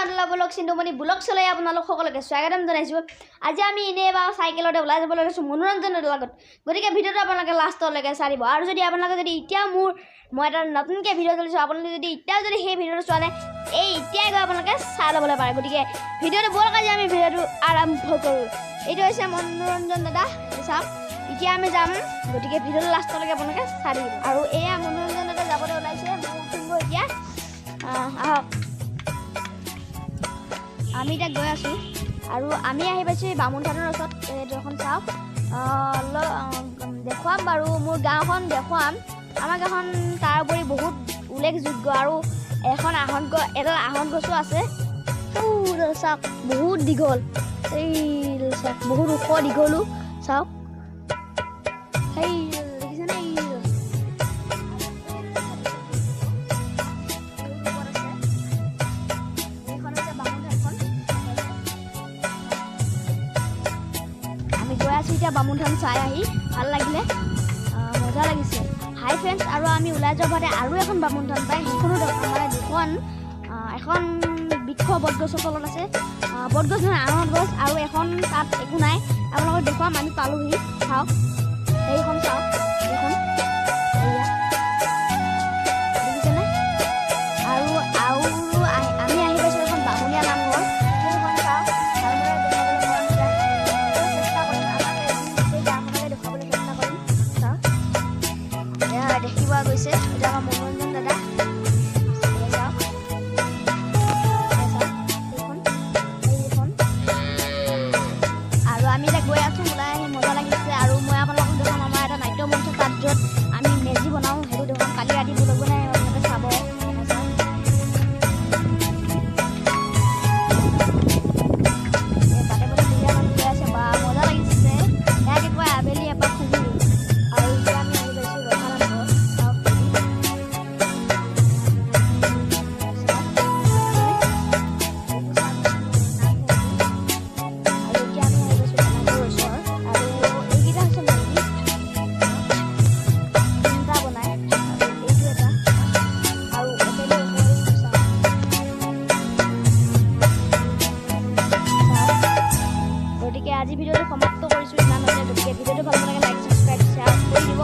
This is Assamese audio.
মাদলা ব্লগ চিন্তুমণি ব্লগ চলাই আপোনালোক সকলোকে স্বাগতম জনাইছোঁ। আজি আমি এনেই বা চাইকেলতে ওলাই যাব লৈছোঁ মনোৰঞ্জনৰ লগত। গতিকে ভিডিঅ'টো আপোনালোকে লাষ্টলৈকে চাই দিব। আৰু যদি আপোনালোকে যদি এতিয়া মই এটা নতুনকৈ ভিডিঅ' চলিছোঁ, আপোনালোকে যদি এতিয়াও যদি সেই ভিডিঅ'টো চোৱা নাই, এতিয়াই গৈ আপোনালোকে চাই ল'বলৈ পাৰে। গতিকে ভিডিঅ'টো ব'লক আজি আমি ভিডিঅ'টো আৰম্ভ কৰোঁ। এইটো হৈছে মনোৰঞ্জন দাদা, চাওক এতিয়া আমি যাম। গতিকে ভিডিঅ'টো লাষ্টলৈকে আপোনালোকে চাই দিব। আৰু এয়া মনোৰঞ্জন দাদা যাবলৈ ওলাইছে, মই উঠিব এতিয়া। আহক, আমি এতিয়া গৈ আছোঁ আৰু আমি আহি পাইছোঁ বামুণ থানৰ ওচৰত। এইটো এখন চাওক, দেখুৱাম বাৰু মোৰ গাঁওখন দেখুৱাম। আমাৰ গাঁওখন তাৰ উপৰি বহুত উল্লেখযোগ্য আৰু এডাল আহত গছো আছে। চাওক বহুত দীঘল, এই চাওক বহুত ওখ দীঘলো চাওক। সেই দেখিছেনে গৈ আছোঁ এতিয়া বামুণ থান চাই আহি ভাল লাগিলে, মজা লাগিছে। হাই ফ্ৰেণ্ডছ, আৰু আমি ওলাই যোৱাৰ পাতে আৰু এখন বামুণ থান পায়, সেইখনো মানে এখন বৃক্ষ বটগছৰ তলত আছে। বটগছ নহয়, আহত গছ, আৰু এখন তাত একো নাই। আপোনালোকক দেখুৱাম, আমি পালোহি। চাওক সেইখন, চাওক এইখন, দেখিছেনে? আৰু আমি আহি পাইছোঁ এখন বামুণীয়া নামঘৰ। সেইখন চাওক, দেখিব গৈছে। এতিয়া আমাৰ মনোৰঞ্জন দাদা, আৰু আমি এতিয়া গৈ আছোঁ। ওলাই আহি মজা লাগিছে। আৰু মই আপোনালোকক দেখাম আমাৰ এটা নাট্য মঞ্চ, তাত য'ত আমি মেজি বনাওঁ, সেইটো দেখাম। কালি ৰাতি ব্লগ বনাই আপোনালোকে চাব। মজা লাগিছে। ইয়াকে কয় আবেলি এপাক ফুৰিলোঁ। আৰু এতিয়া আমি আহি পাইছোঁ ৰখানামঘৰ। গতিকে আজি ভিডিঅ'টো সমাপ্ত কৰিছোঁ ইমানতে। গতিকে ভিডিঅ'টো ভাল লাগে লাইক, ছাবস্ক্ৰাইব, শ্বেয়াৰ কৰি দিব।